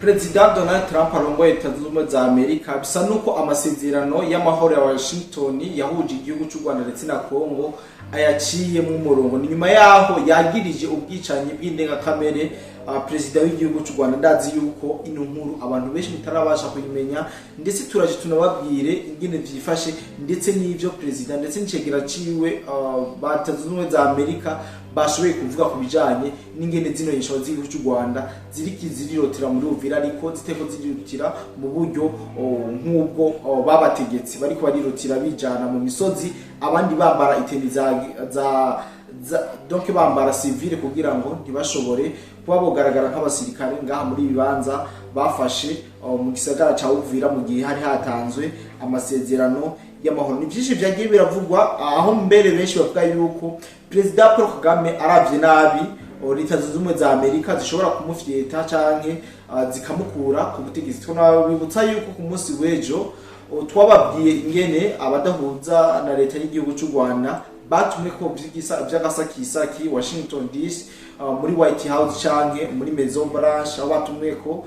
President Donald Trump arongoye Leta Zunze Ubumwe za Amerika bisa nuko amasezerano y'amahoro ya Washington yahuje igihugu cy'u Rwanda ndetse na Kongo ayaciye mu murongo. Ni nyuma yaho yagirije ubwicanyi bw'indengakamere President w'igihugu cy'u Rwanda. Ndazi yuko ino nkuru abantu benshi mutarabasha kuyimenya, ndetse turaje tunababwire ingene vyifashe ndetse n'ivyo President ndetse n'icegera ciwe ba Leta Zunze Ubumwe za Amerika bashoboye kuvuga ku bijanye n'ingene zino yisho z'igihugu cy'u Rwanda zirirotera muri Uvira, ariko ziteko zirirotira mu buryo nk'ubwo babategetse bariko barirotira bijana mu misozi, abandi bambara iteni donc bambara civile kugira ngo ntibashobore kuba bogaragara nk'abasirikare ngaha muri bibanza bafashe mu gisagara ca Uvira mu gihe hari hatanzwe amasezerano y'amahoro. Ni byinshi byagiye biravugwa, aho mbere benshi bavuga yuko President Paul Kagame aravye nabi Leta Zunze Ubumwe za Amerika zishobora kumufyeta canke zikamukura ku butegetsi. Tunabibutsa yuko ku munsi w'ejo twababwiye ingene abadahuza na leta y'igihugu cy'u Rwanda batumwe ko by'agasakisaki Washington DC muri White House canke muri Maison Blanche, aho batumwe ko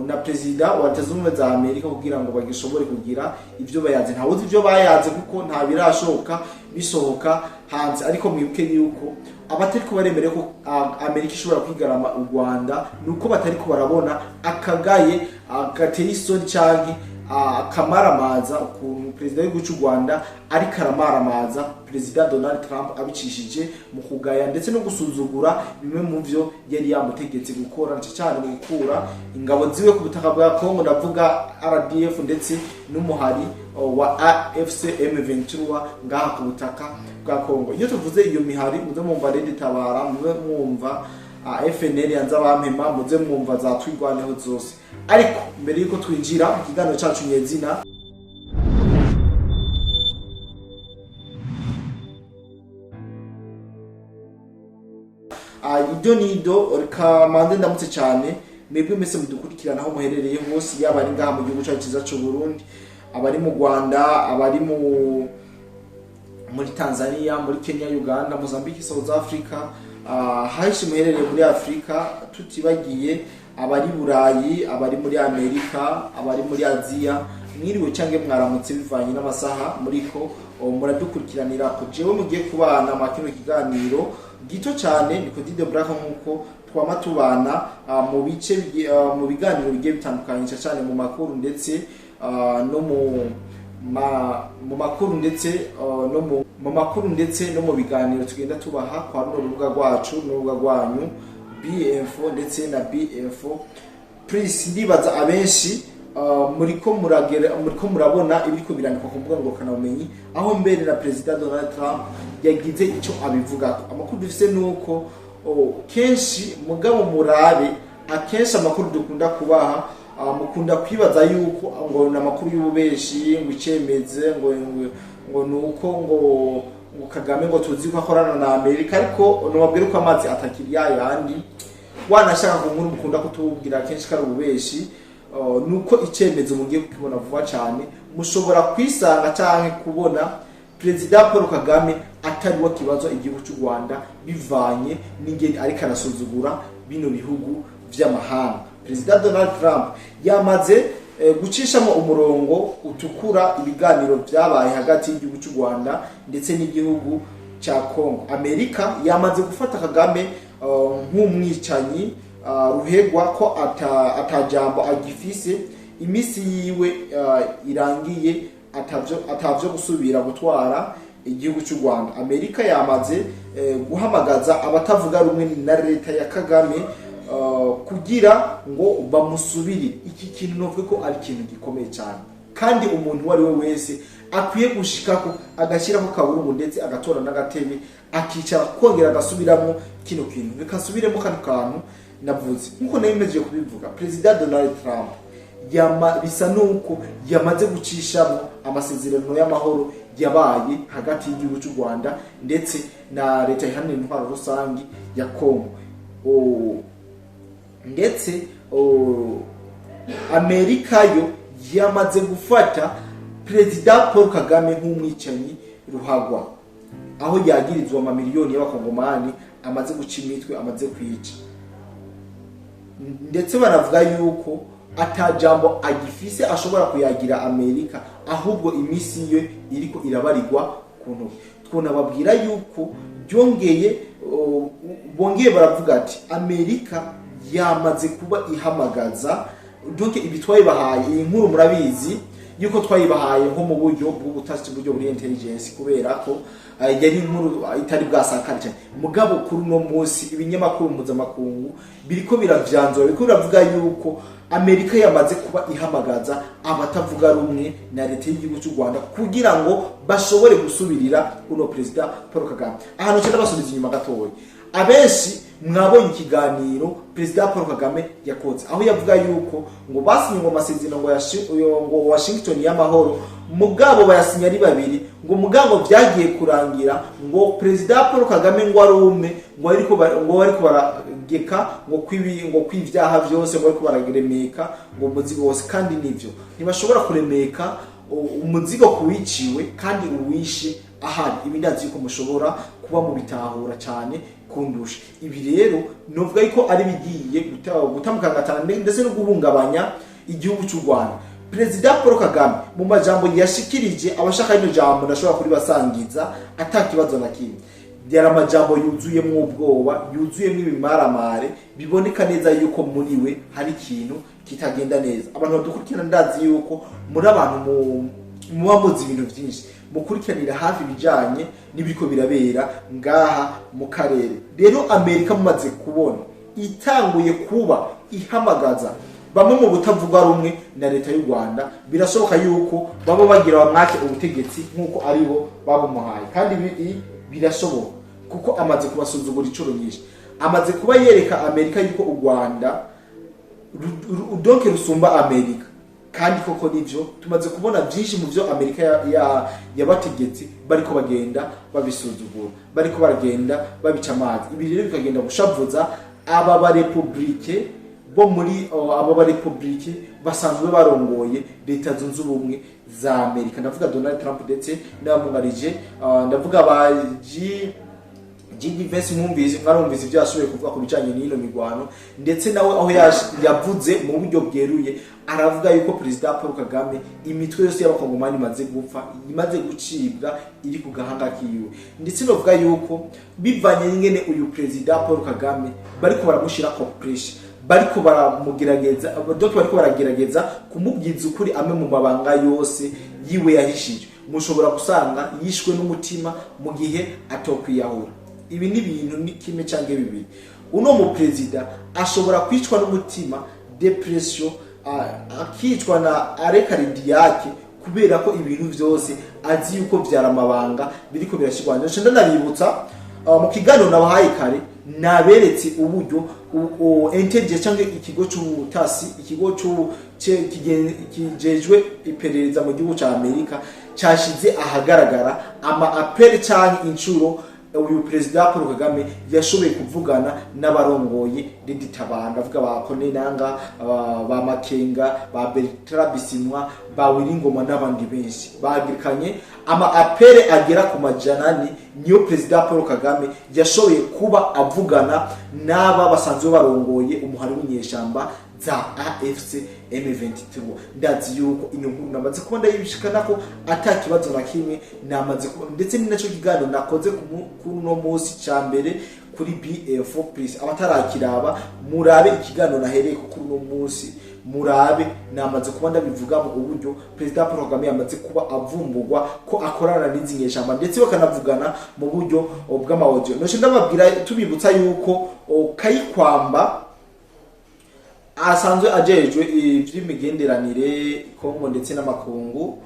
na President wa Leta Zunze Ubumwe za Amerika kugira ngo bagishobore kugira ivyo bayaze. Ntawuzi ivyo bayaze kuko nta birashoka bisohoka hanze, ariko mwibuke yuko abatariko baremere ko Amerika ishobora kwigarama u Rwanda nuko batariko barabona akagaye gateye isoni canke akamaramaza ukuntu President w'igihugu cy'u Rwanda ari karamaramaza President Donald Trump abicishije mu kugaya ndetse no gusuzugura bimwe mu vyo yari yamutegetse gukora, cyane mu gukura ingabo ziwe ku butaka bwa Kongo, ndavuga RDF ndetse n'umuhari wa AFC M23 ngaha ku butaka bwa Kongo. Iyo tuvuze iyo mihari muze mwumva Red Tabara, muze mwumva FNL yanza bampema, muze mwumva za twigwaneho zose. Ariko mbere yuko twinjira mu kiganiro cyacu nyezina, ibyo nido kamanze ndamutse cyane mwebwe mwese mudukurikirana aho muherereye hose, yaba ari ngaha mu gihugu cyacu cyiza cy'u Burundi, abari mu Rwanda, abari muri Tanzania, muri Kenya, Uganda, Mozambique, South Africa, hashi muherereye muri Afrika, tutibagiye abari Burayi, abari muri Amerika, abari muri Aziya. Mwiriwe cyangwa mwaramutse bivanye n'amasaha muriko muradukurikiranira ko jewe mugiye kubana makino kiganiro gito cyane niko Dide Black, nkuko twama tubana mu bice mu biganiro bigiye bitandukanye cyane mu makuru ndetse no mu makuru ndetse no mu biganiro tugenda tubaha kwa rubuga rwacu n'urubuga rwanyu BFO ndetse na BFO Prince. Ndibaza abenshi muriko murabona ibiriko birandikwa ku mbuga ngurukanabumenyi, aho mbere na President Donald Trump yagize icyo abivuga. Amakuru dufise nuko kenshi mugabo murabe akenshi amakuru dukunda kubaha mukunda kwibaza yuko ngo namakuru y'ububeshi ngo icemeze ngo nuko ngo Kagame ngo tuzi ko akorana na Amerika, ariko nobabwira ko amazi atakiri yandi wanashaka ko nkuru mukunda kutubwira kenshi kari ububeshi. Nuko icemeze mugiye kukibona vuba cyane, mushobora kwisanga cyane kubona President Paul Kagame atari wa kibazo igihugu cy'u Rwanda bivanye n'ingeni ariko arasuzugura bino bihugu vy'amahanga. President Donald Trump yamaze gucishamo umurongo utukura ibiganiro byabaye hagati y'igihugu cy'u Rwanda ndetse n'igihugu cya Kongo. Amerika yamaze gufata Kagame nk'umwicanyi ruhegwa ko atajambo agifise, imisi yiwe irangiye atavyo gusubira gutwara igihugu cy'u Rwanda. Amerika yamaze guhamagaza abatavuga rumwe na leta ya Kagame kugira ngo bamusubire. Iki kintu novuga ko ari ikintu gikomeye cyane, kandi umuntu wari we wese akwiye gushikako agashyiraho kaburungu ndetse agatora n'agatebe akicara kongera agasubiramo kino kintu. Bikasubiremo kandi kantu navuze nkuko nayimeje kubivuga. President Donald Trump bisa nuko yamaze gucishamo amasezerano y'amahoro yabaye hagati y'igihugu cy'u Rwanda ndetse na leta iharanira intwaro rusangi ya Kongo. Ndetse Amerika yo yamaze gufata President Paul Kagame nk'umwicanyi ruhagwa, aho yagirizwa amamiliyoni y'abakongomani amaze guca imitwe, amaze kwica. Ndetse baravuga yuko atajambo agifise ashobora kuyagira Amerika, ahubwo imisi ye iriko irabarirwa kuntu twonababwira yuko bongeye baravuga ati Amerika yamaze kuba ihamagaza donc ibi twayibahaye. Iyi nkuru murabizi yuko twayibahaye nko mu buryo bw'ubutasi, buryo buri intelligence, kubera ko yari inkuru itari bwasakara cyane. Mugabo kuri no munsi ibinyamakuru mpuzamakungu biriko biravyanzura, biriko biravuga yuko Amerika yamaze kuba ihamagaza abatavuga rumwe na leta y'igihugu cy'u Rwanda kugira ngo bashobore gusubirira uno President Paul Kagame. Ahantu cyenda basubiza inyuma gatoya, abenshi mwabonye ikiganiro President Paul Kagame yakoze, aho yavuga yuko ngo basinye ngo amasezerano ngo Washington y'amahoro, mugabo bayasinya ari babiri, ngo mugabo byagiye kurangira ngo President Paul Kagame ngo arume ngo ariko barageka ngo kwivyaha byose ngo ariko baragiremeka ngo umuzigo wose, kandi nivyo ntibashobora kuremeka umuzigo kuwiciwe kandi uwishe ahari. Ibi ndazi yuko mushobora kuba mu bitahura cyane kundusha. Ibi rero novuga yuko ari bigiye gutamukangatana ndetse no guhungabanya igihugu cy'u Rwanda. President Paul Kagame mu majambo yashikirije abashaka ino jambo ndashobora kuri basangiza atakibazo na kimwe, yari amajambo yuzuyemo ubwoba, yuzuyemo ibimaramare, biboneka neza yuko muri we hari ikintu kitagenda neza. Abantu badukurikirana ndazi yuko muri abantu muba muzi ibintu byinshi, mukurikiranira hafi bijanye n'ibiko birabera ngaha mu karere. Rero Amerika mumaze kubona itanguye kuba ihamagaza bamwe mu butavuga rumwe na leta y'u Rwanda, birashoboka yuko baba bagira bamwake ubutegetsi nkuko aribo babumuhaye, kandi birashoboka kuko amaze kubasuzugura icuro nyinshi, amaze kuba yereka Amerika yuko u Rwanda udonke rusumba Amerika. Kandi koko nivyo tumaze kubona byinshi mu byo Amerika yabategetse bariko bagenda babisuzugura, bariko baragenda babica amazi. Ibi rero bikagenda gushavuza aba ba republike bo muri aba ba republike basanzwe barongoye leta zunze ubumwe za Amerika. Ndavuga Donald Trump ndetse n'abamungarije, ndavuga ba G20 mwumvise mwarumvise ibyo yashoboye kuvuga ku bijanye n'ino migwano, ndetse nawe aho yavuze mu buryo bweruye aravuga yuko President Paul Kagame imitwe yose y'abakongomani imaze gupfa, imaze gucibwa, iri ku gahanga kiwe. Ndetse novuga yuko bivanye n'ingene uyu President Paul Kagame bariko baramushira ko pressure, bariko baramugerageza, bariko baragerageza kumubwiza ukuri amwe mu mabanga yose yiwe yahishije. Mushobora gusanga yishwe n'umutima mu gihe atokwiyahura. Ibi ni ibintu ni kimwe canke bibiri. Uno mu President ashobora kwicwa n'umutima, depression, akicwa na arekaridi yake, kubera ko ibintu byose azi yuko byaramabanga biriko birashirwanya. Nje ndanabibutsa mu kiganiro nabahaye kare naberetse uburyo intelligence cyangwa ikigo cy'ubutasi, ikigo kijejwe iperereza mu gihugu cya Amerika cyashize ahagaragara ama apel cyangwa incuro uyu President Paul Kagame yashoboye kuvugana n'abarongoye deditabanga, avuga ba Konenanga, ba Makenga, ba Bertrand Bisimwa, ba Wiringoma n'abandi benshi bagirikanye ama apere agera ku majanani. Niyo President Paul Kagame yashoboye kuba avugana n'aba basanzwe barongoye umuhari w'inyeshamba za AFC M23. Ndazi yuko inyungu namaze kuba ndayibishikana ko atakibazo na kimwe namaze kuba, ndetse ni naco kiganiro nakoze kuri no munsi cyambere kuri BF please abatarakiraba murabe ikiganiro nahereye kuri no munsi, murabe namaze kuba ndabivuga mu uburyo President Paul Kagame yamaze kuba avumbugwa ko akorana n'izinyeshamba, ndetse bakanavugana mu buryo bw'amaudio. No ndababwira tubibutsa yuko Kayikwamba asanzwe ajejwe ivy'imigenderanire Kongo ndetse n'amakungu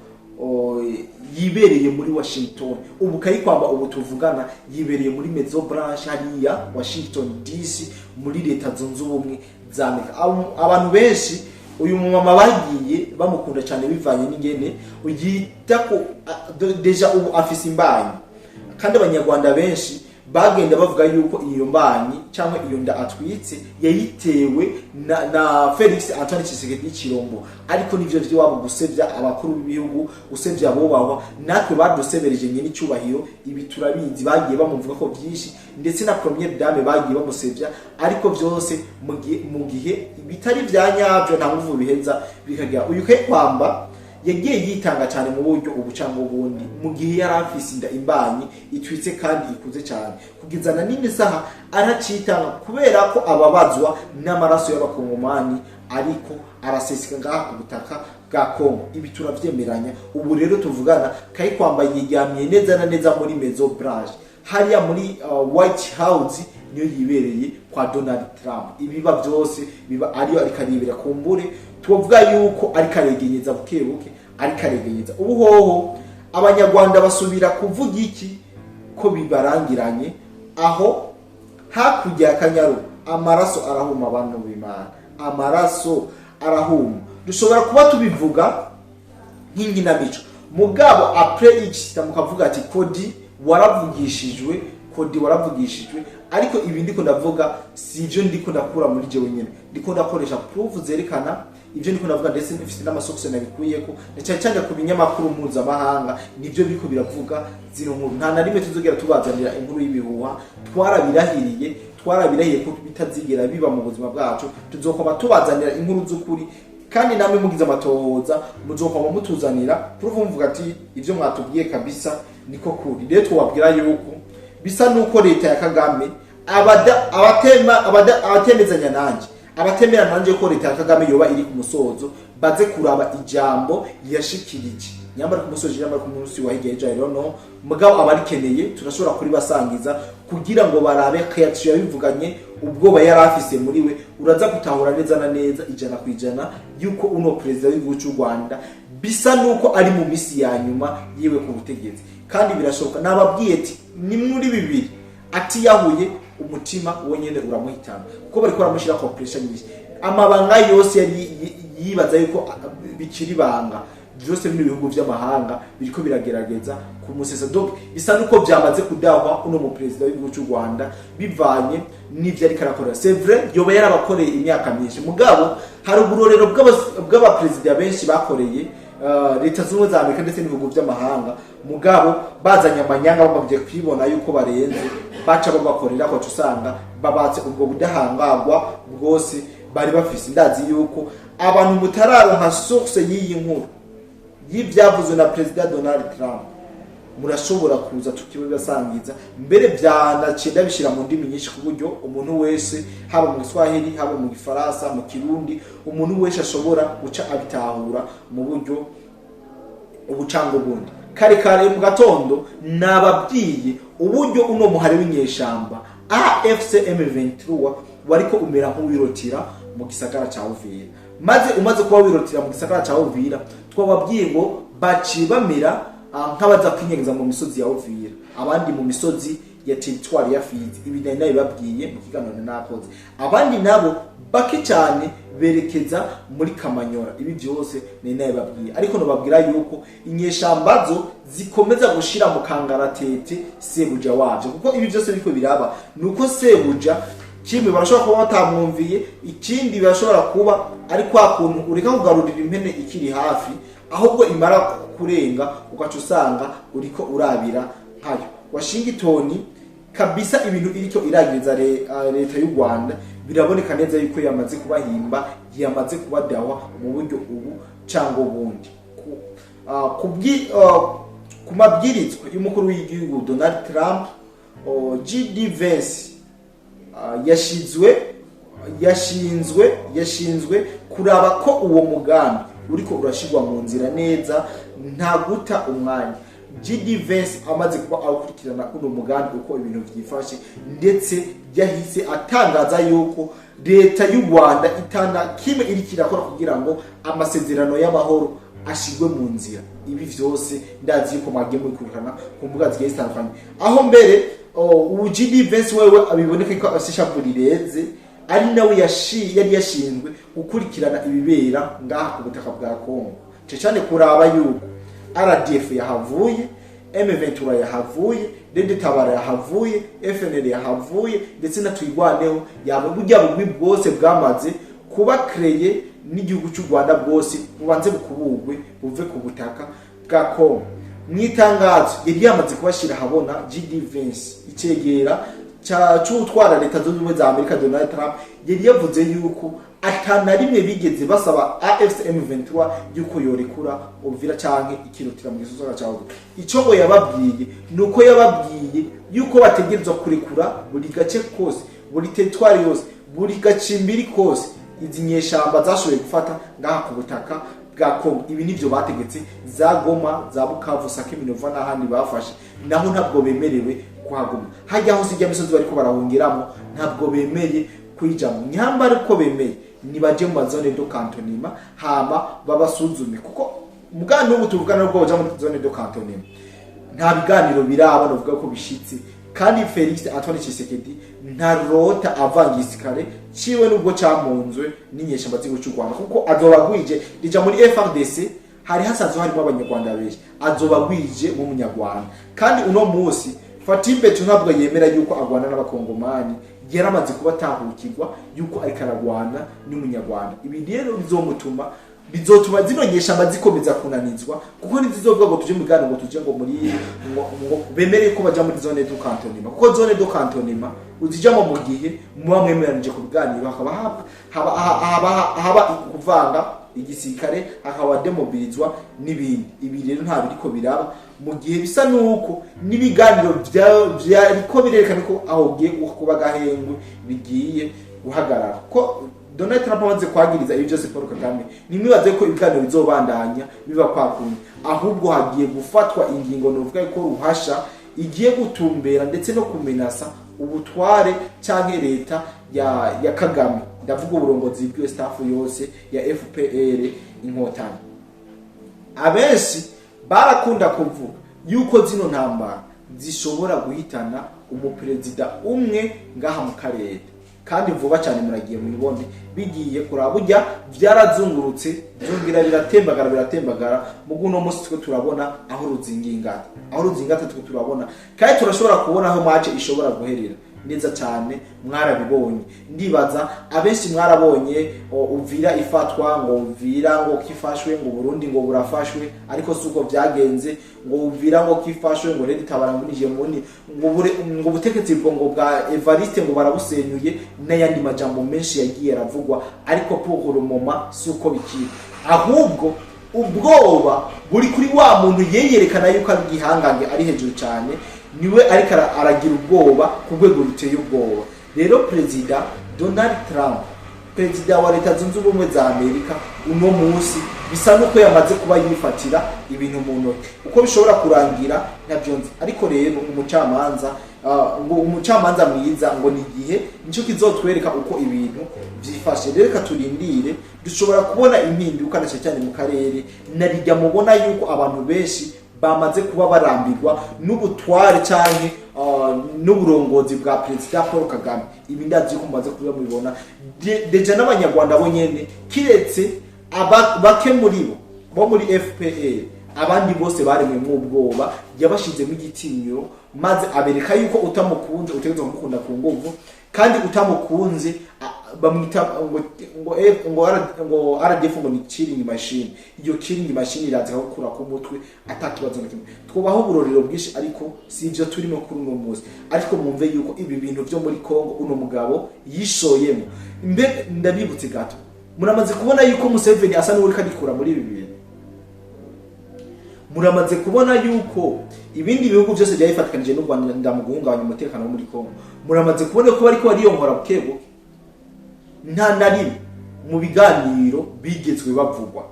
yibereye muri Washington. Ubu Kayikwamba ubu tuvugana yibereye muri Mezo Branch hariya Washington DC muri leta zunze ubumwe za Amerika. Abantu benshi uyu mumama bagiye bamukunda cyane bivanye n'ingene uyita ko deja ubu afise imbanyi, kandi abanyarwanda benshi bagenda bavuga yuko iyo mbanyi cyangwa iyo nda atwitse yayitewe na Felix Antoine Tshisekedi Chilombo, ariko nivyo vy'iwabo gusebya abakuru b'ibihugu, gusebya abobahwa, natwe badusebereje nyine icyubahiro. Ibi turabizi, bagiye bamuvuga ko byinshi, ndetse na première dame bagiye bamusebya, ariko byose mu gihe bitari byanyabyo nta muvu biheza bikagira. Uyu Kwamba yagiye yitanga cyane mu buryo ubucango bundi, mu gihe yari afise inda imbanyi itwitse kandi ikuze cyane, kugizana n'indi saha aracitanga kubera ko ababazwa n'amaraso y'abakongomani, ariko araseseka ngaha ku butaka bwa Kongo. Ibi turavyemeranya. Ubu rero tuvugana Kwamba yijyamiye neza na neza muri Maison Blanche, hariya muri White House niyo yibereye kwa Donald Trump. Ibiba byose biba ariyo arikaribira kumbure, tuvuga yuko ari karegenyeza bukebuke, ari karegenyeza. Ubuhoho abanyarwanda basubira kuvuga iki ko bibarangiranye, aho hakujya Akanyaru amaraso arahuma, abantu b'Imana, amaraso arahuma. Dushobora kuba tubivuga nk'inkinamico, mugabo après iki mukavuga ati Kodi waravugishijwe, Kodi waravugishijwe. Ariko ibi ndiko ndavuga sivyo ndiko ndakura muri je wenyene, ndiko ndakoresha proof zerekana ivyo ndiko ndavuga, ndetse mfite n'amasokse nabikuyeko, cyane ku binyamakuru mpuzamahanga nivyo biriko biravuga zino nkuru. Nta na rimwe tuzogera tubazanira inkuru y'ibihuha, twarabirahiye ko bitazigera biba mu buzima bwacu. Tuzokoma tubazanira inkuru z'ukuri, kandi namwe mugize amatohoza muzokoma mutuzanira proof mvuga ati ivyo mwatubwiye kabisa niko kuri. Rero twabwira yuko bisa nuko leta ya Kagame abatemezanya nanje, abatemera nanje ko leta ya Kagame yoba iri ku musozo, baze kuraba ijambo yashikirije, nyamara ku musozo, nyamara ku munsi wa higeje no mugabo abarikeneye turashobora kuri basangiza kugira ngo barabe kayatsi yabivuganye ubwoba yari afise muri we. Uraza gutahura neza na neza ijana kwijana yuko uno president w'igihugu cy'u Rwanda bisa nuko ari mu misi ya nyuma yiwe ku butegetsi, kandi birashoboka. Nababwiye ati ni muri bibiri ati yahuye umutima wonyene uramuhitana, kuko bari baramushira ko pressure nyinshi. Amabanga yose yari yibaza yuko bikiri banga, byose bino bihugu by'amahanga biriko biragerageza kumusesa. Donc bisa nuko byamaze kudahwa uno mu president w'igihugu cy'u Rwanda bivanye n'ivyo ari karakora. C'est vrai yoba yarabakoreye imyaka myinshi, mugabo hari uburorero bw'aba president benshi bakoreye leta z'ubumwe za Amerika ndetse n'ibihugu by'amahanga, mugabo bazanye amanyanga bamubye kwibona yuko barenze, baca babakorera ko usanga babatse ubwo budahangagwa bwose bari bafise. Ndazi yuko abantu mutararo nka source y'iyi nkuru y'ibyavuzwe na President Donald Trump, murashobora kuza tukibasangiza mbere byanacenda bishira mu ndimi nyinshi, ku buryo umuntu wese haba mu Kiswahili, haba mu Gifaransa, mu Kirundi, umuntu wese ashobora guca abitahura mu buryo ubucango bundi. Kare mu gatondo nababwiye uburyo uno muhari w'inyeshamba AFC M23 wariko umera nk'uwirotira mu gisagara ca Uvira, maze umaze kuba wirotira mu gisagara ca Uvira, twababwiye ngo baci bamera nk'abaza kwinyegeza mu misozi ya Uvira, abandi mu misozi ya territoire ya Fizi. Ibi nayo babwiye mu kiganiro nakoze. Abandi nabo bake cyane berekeza muri Kamanyora. Ibi byose nayo babwiye, ariko no babwira yuko inyeshambazo zikomeza gushira mu kangaratete sebuja wavyo, kuko ibi byose biko biraba nuko sebuja kimwe barashobora kuba batamwumviye, ikindi birashobora kuba ari kwa kuntu ureka kugarurira impene ikiri hafi, ahubwo imara kurenga ugaca usanga uriko urabira hayo. Washington kabisa ibintu iriko iragiriza leta y'u Rwanda biraboneka neza yuko yamaze kubahimba, yamaze kubadawa mu buryo ubu cango bundi. Ku mabwirizwa y'umukuru w'igihugu Donald Trump, GD Vance yashinzwe kuraba ko uwo mugambi uriko urashirwa mu nzira neza nta guta umwanya. GD Vance amaze kuba akurikirana kuno mugambi uko ibintu vyifashe, ndetse yahise atangaza yuko leta y'u Rwanda itana kimwe irikira akora kugira ngo amasezerano y'amahoro ashigwe mu nzira. Ibi vyose ndazi yuko mwagiye mukurikirana ku mbuga zigiye zitandukanye, aho mbere GD Vance wewe abiboneka ko asishavurireze ari nawe yari yashinzwe gukurikirana ibibera ngaha ku butaka bwa Kongo, cyane kuraba yuko RDF yahavuye, M23 yahavuye, Red Tabara yahavuye, FNL yahavuye, ndetse na Twigwaneho yawe burya bugwi bwose bwamaze kuba kreye n'igihugu cy'u Rwanda bwose bubanze bukubugwe buve ku butaka bwa Kongo. Mwitangazo yari yamaze kubashira habona GD Vance icegera cy'utwara leta zunze ubumwe za Amerika Donald Trump yari yavuze yuko atana rimwe bigeze basaba AFCM 23 yuko yorekura Uvira canke ikirutira mu gisoza cyawo. Ico ngo yababwiye nuko yababwiye yuko bategerezwa kurekura buri gace kose, buri territoire yose, buri gacimbiri kose izi nyeshamba zashoboye gufata ngaha ku butaka bwa Kongo. Ibi nivyo bategetse za Goma, za Bukavu, Sake, Minova n'ahandi bafashe, naho ntabwo bemerewe kuhaguma. Hajya aho zijya misozi bariko barahungiramo ntabwo bemeye kwijamo. Nyambara uko bemeye nibaje mu zone do cantonnement hama babasuzume, kuko mugano ubu tuvugana n'ubwo baje mu zone do cantonnement nta biganiro biraba novuga ko bishitse. Kandi Felix Antoine Tshisekedi ntarota avangisikare ciwe nubwo cyamunzwe n'inyeshamba z'igihugu cy'u Rwanda, kuko azobagwije rija muri FRDC hari hasanzwe harimo abanyarwanda benshi, azobagwije mu munyarwanda. Kandi uno munsi Fatimbe tunabwo yemera yuko agwana n'abakongomani, yaramaze kuba tahukirwa yuko ariko aragwana n'umunyarwanda. Ibi rero bizotuma zino nyeshamba zikomeza kunanizwa, kuko ntizizovuga ngo tuje mu bigano ngo tuje ngo muri ngo bemere ko baja muri zone do cantonnement, kuko zone do cantonnement uzijamo mu gihe muba mwemeranije ku biganiro haba kuvanga igisirikare, hakaba demobilizwa n'ibindi. Ibi rero nta biriko biraba mu gihe bisa nuko nibiganiro byariko birerekana ko aho giye kuba gahengwe bigiye guhagarara. Ko Donald Trump amaze kwagiriza ibi byose Paul Kagame, nimwibaze ko ibiganiro bizobandanya biba kwakunye, ahubwo hagiye gufatwa ingingo novuga ko ruhasha igiye gutumbera ndetse no kumenasa ubutware canke leta ya Kagame. Ndavuga uburongozi bw'iyo staff yose ya FPR Inkotanyi. Abenshi barakunda kuvuga yuko zino ntambara zishobora guhitana umuperezida umwe ngaha mu karere, kandi vuba cyane muragiye mubibone bigiye kurabujya byarazungurutse byungira biratembagara muguno munsi twe turabona aho ruzingata twe turabona, kandi turashobora kubona aho match ishobora guherera neza cyane. Mwarabibonye, ndibaza abenshi mwarabonye Uvira ifatwa, ngo Uvira ngo kifashwe, ngo Burundi ngo burafashwe, ariko suko byagenze. Ngo Uvira ngo kifashwe, ngo Red Tabara ngo nije muni, ngo butegetsi ngo bwa Evariste ngo barabusenyuye, n'ayandi majambo menshi yagiye aravugwa, ariko pour le moment suko bikiri. Ahubwo ubwoba buri kuri wa muntu yeyerekana yuko ari gihangange, ari hejuru cyane, niwe ariko aragira ubwoba ku rwego ruteye ubwoba. Rero Perezida Donald Trump, Perezida wa Leta Zunze Ubumwe za Amerika, uno munsi bisa nuko yamaze kuba yifatira ibintu mu ntoki. Uko bishobora kurangira ntabyonze, ariko rero umucamanza mwiza ngo ni igihe nicyo kizotwereka uko ibintu byifashe. Rero reka turindire, dushobora kubona impinduka na cyane mu karere, narijya mubona yuko abantu benshi bamaze kuba barambirwa n'ubutware cyane n'uburongozi bwa Perezida Paul Kagame. Ibi ndazi ko mumaze kuba mubibona deja n'abanyarwanda bo nyene, kiretse bake muri bo muri FPR, abandi bose baremwe mu ubwoba, yabashizemo igitinyiro, maze abereka yuko utamukunze utegezwe kumukunda ku nguvu, kandi utamukunze bamwita ngo RDF ngo ni killing machine. Iyo killing machine iraza gukura ku mutwe atakibazo na kimwe. Twubaho uburorero bwishi, ariko si ivyo turimo kuri uno munsi. Ariko mumve yuko ibi bintu byo muri Kongo uno mugabo yishoyemo. Mbe ndabibutse gato, muramaze kubona yuko Museveni asa n'uri kadikura muri ibi bintu. Muramaze kubona yuko ibindi bihugu byose byayifatikanije n'u Rwanda ndamuguhungabanya umutekano wo muri Kongo. Muramaze kubona ko bariko bariyongora bukebo. Nta nari mu biganiro bigezwe bavugwa,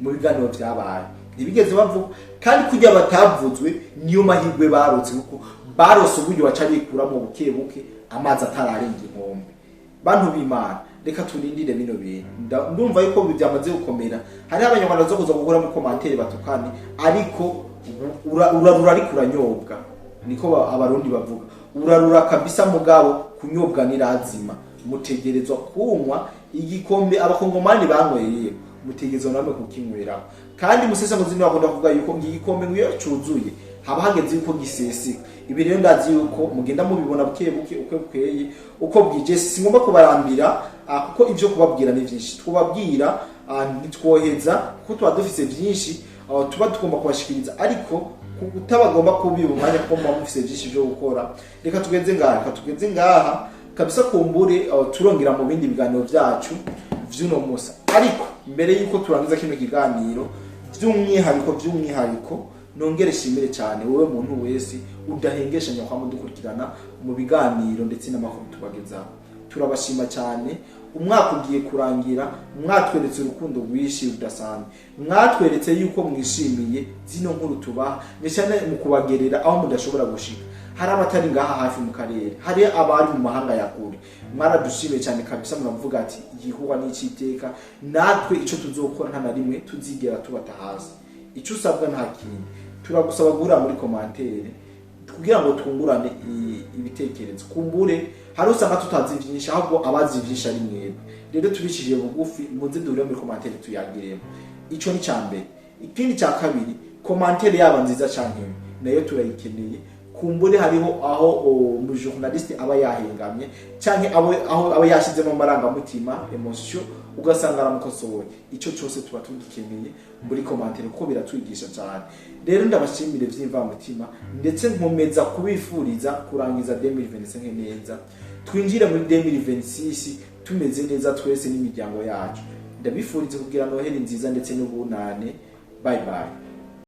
mu biganiro byabaye ntibigeze bavugwa, kandi kujya batavuzwe niyo mahirwe barotse, kuko barose uburyo baca bikuramo bukebuke amazi atararenga inkombe. Bantu b'Imana, reka turindire bino bintu. Ndumva yuko byamaze gukomera. Hari abanyarwanda zo kuza gukora mu commentaire batukane, ariko urarura ariko uranyobwa, niko abarundi bavuga. Urarura kabisa mugabo kunyobwa ni lazima. Mutegerezwa kunywa igikombe abakongomani banyweye, mutegerezwa namwe kukinywera. Kandi musesa ngo zino bakunda kuvuga yuko igikombe ngwiyo cuzuye haba hageze yuko giseseka. Ibi rero ndazi yuko mugenda mubibona buke buke uko bukeye uko bwije. Singomba kubarambira kuko ivyo kubabwira ni vyinshi, twubabwira nitwoheza kuko tuba dufise vyinshi tuba tugomba kubashikiriza, ariko utabagomba kubiba umwanya ko muba mufise vyinshi vyo gukora. Reka tugeze ngaha kabisa, kumbure turongera mu bindi biganiro vyacu vy'uno musa. Ariko mbere yuko turangiza kino kiganiro, vy'umwihariko nongere shimire cyane wowe muntu wese udahengeshanya kwa mudukurikirana mu biganiro ndetse n'amakuru tubagezaho. Turabashima cyane. Umwaka ugiye kurangira, mwatweretse urukundo rwishi rudasanzwe, mwatweretse yuko mwishimiye zino nkuru tubaha, cyane mu kubagerera aho mudashobora gushika. Hari abatari ngaha hafi mu karere, hari abari mu mahanga ya kure. Mwaradushimiye cyane kabisa, muravuga ati igihuwa n'iciteka, natwe ico tuzokora nta na rimwe tuzigera tubata hasi. Ico usabwa nta kintu, turagusaba guhura muri commentaire kugira ngo twungurane ibitekerezo. Kumbure hari usanga tutazi vyinshi, ahubwo abazi vyinshi ari mwebwe. Rero tubishije bugufi, muze duhure muri commentaire tuyagiremo. Ico ni cyambere. Ikindi cya kabiri, commentaire yaba nziza canke nayo turayikeneye. Kumbure hariho aho mu journaliste aba yahengamye canke aho aba yashizemo maranga mutima emotion, ugasanga aramukosoye. Ico cyose tuba tugikeneye muri commentaire kuko biratwigisha cyane. Rero ndabashimire vy'imva mutima, ndetse nkomeza kubifuriza kurangiza 2025 neza, twinjire muri 2026 tumeze neza twese n'imiryango yacu. Ndabifuriza kugira noheli nziza ndetse n'ubunane. Bye bye.